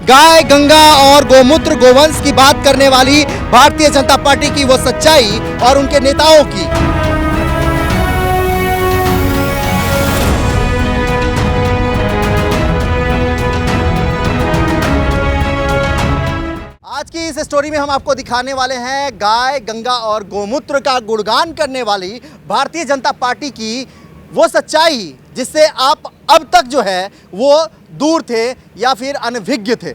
गाय, गंगा और गोमूत्र गोवंश की बात करने वाली भारतीय जनता पार्टी की वो सच्चाई और उनके नेताओं की। आज की इस स्टोरी में हम आपको दिखाने वाले हैं गाय, गंगा और गोमूत्र का गुणगान करने वाली भारतीय जनता पार्टी की वो सच्चाई जिससे आप अब तक जो है वो दूर थे या फिर अनभिज्ञ थे।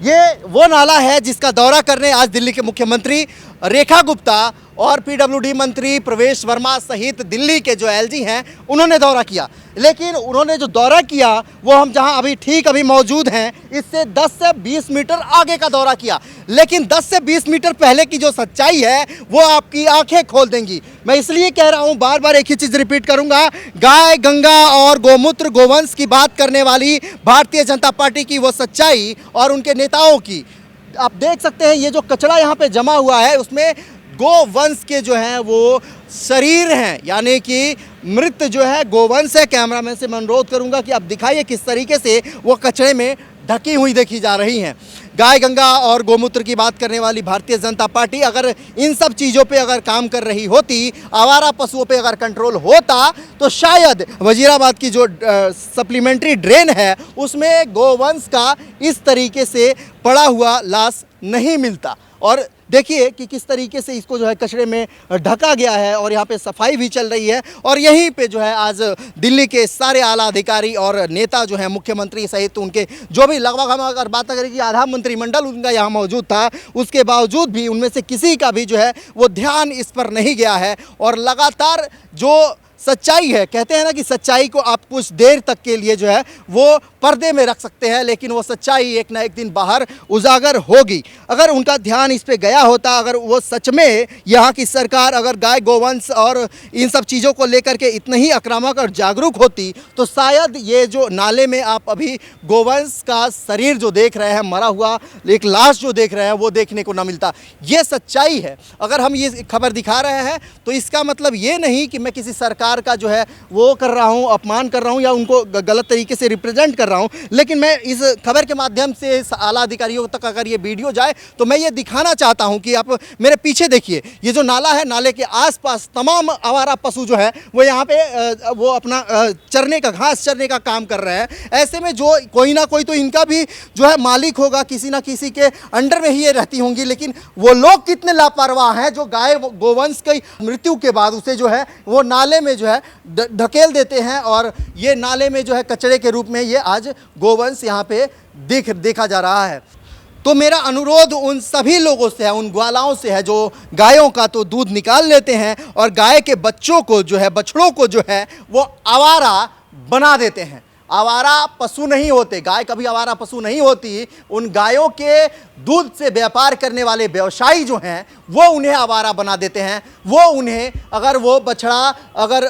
ये वो नाला है जिसका दौरा करने आज दिल्ली के मुख्यमंत्री रेखा गुप्ता और पीडब्ल्यूडी मंत्री प्रवेश वर्मा सहित दिल्ली के जो एलजी हैं उन्होंने दौरा किया। लेकिन उन्होंने जो दौरा किया वो हम जहां अभी मौजूद हैं इससे 10 से 20 मीटर आगे का दौरा किया। लेकिन 10 से 20 मीटर पहले की जो सच्चाई है वो आपकी आंखें खोल देंगी। मैं इसलिए कह रहा हूं, बार बार एक ही चीज़ रिपीट करूंगा, गाय, गंगा और गोमूत्र गोवंश की बात करने वाली भारतीय जनता पार्टी की वो सच्चाई और उनके नेताओं की। आप देख सकते हैं ये जो कचरा यहाँ पे जमा हुआ है उसमें गोवंश के जो हैं वो शरीर हैं, यानी कि मृत जो है गोवंश है। कैमरामैन से मैं अनुरोध करूंगा कि आप दिखाइए किस तरीके से वो कचरे में ढकी हुई देखी जा रही हैं। गाय, गंगा और गोमूत्र की बात करने वाली भारतीय जनता पार्टी अगर इन सब चीज़ों पे अगर काम कर रही होती, आवारा पशुओं पे अगर कंट्रोल होता, तो शायद वजीराबाद की जो सप्लीमेंट्री ड्रेन है उसमें गोवंश का इस तरीके से पड़ा हुआ लाश नहीं मिलता। और देखिए कि किस तरीके से इसको जो है कचरे में ढका गया है और यहाँ पे सफाई भी चल रही है। और यहीं पे जो है आज दिल्ली के सारे आला अधिकारी और नेता जो है मुख्यमंत्री सहित उनके जो भी लगभग हम अगर बात करें कि आधा मंत्रिमंडल उनका यहाँ मौजूद था, उसके बावजूद भी उनमें से किसी का भी जो है वो ध्यान इस पर नहीं गया है। और लगातार जो सच्चाई है, कहते हैं ना कि सच्चाई को आप कुछ देर तक के लिए जो है वो पर्दे में रख सकते हैं, लेकिन वो सच्चाई एक ना एक दिन बाहर उजागर होगी। अगर उनका ध्यान इस पे गया होता, अगर वो सच में यहाँ की सरकार अगर गाय, गोवंश और इन सब चीज़ों को लेकर के इतनी ही आक्रामक और जागरूक होती, तो शायद ये जो नाले में आप अभी गोवंश का शरीर जो देख रहे हैं, मरा हुआ एक लाश जो देख रहे हैं, वो देखने को ना मिलता। ये सच्चाई है। अगर हम ये खबर दिखा रहे हैं तो इसका मतलब ये नहीं कि मैं किसी सरकार का जो है वो कर रहा हूं, अपमान कर रहा हूं या उनको गलत तरीके से रिप्रेजेंट कर रहा हूं। लेकिन मैं इस खबर के माध्यम से आला अधिकारियों तक अगर ये वीडियो जाए तो मैं ये दिखाना चाहता हूं कि आप मेरे पीछे देखिए, ये जो नाला है, नाले के आसपास तमाम आवारा पशु जो है वो यहाँ पे वो अपना चरने का, घास चरने का काम कर रहे हैं। ऐसे में जो कोई ना कोई तो इनका भी जो है मालिक होगा, किसी ना किसी के अंडर में ही ये रहती होंगी। लेकिन वो लोग कितने लापरवाह हैं जो गाय गोवंश की मृत्यु के बाद उसे जो है वो नाले में जो है ढकेल देते हैं और ये नाले में जो है कचरे के रूप में ये आज गोवंश यहाँ पे देखा जा रहा है। तो मेरा अनुरोध उन सभी लोगों से है, उन ग्वालाओं से है जो गायों का तो दूध निकाल लेते हैं और गाय के बच्चों को जो है, बछड़ों को जो है वो आवारा बना देते हैं। आवारा पशु नहीं होते, गाय कभी आवारा पशु नहीं होती। उन गायों के दूध से व्यापार करने वाले व्यवसायी जो हैं वो उन्हें आवारा बना देते हैं। वो उन्हें अगर वो बछड़ा, अगर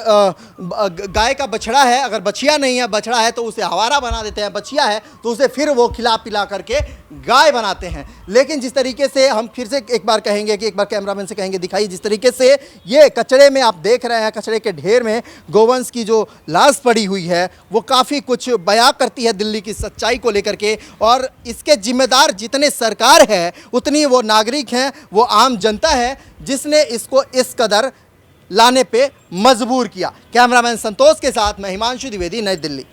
गाय का बछड़ा है, अगर बछिया नहीं है, बछड़ा है तो उसे आवारा बना देते हैं, बछिया है तो उसे फिर वो खिला पिला करके गाय बनाते हैं। लेकिन जिस तरीके से हम फिर से एक बार कहेंगे कि एक बार कैमरामैन से कहेंगे दिखाइए, जिस तरीके से ये कचरे में आप देख रहे हैं, कचरे के ढेर में गोवंश की जो लाश पड़ी हुई है वो काफ़ी कुछ बयां करती है दिल्ली की सच्चाई को लेकर के। और इसके जिम्मेदार जितने सरकार है उतनी वो नागरिक हैं, वो आम जनता है जिसने इसको इस कदर लाने पे मजबूर किया। कैमरामैन संतोष के साथ मैं हिमांशु द्विवेदी, नई दिल्ली।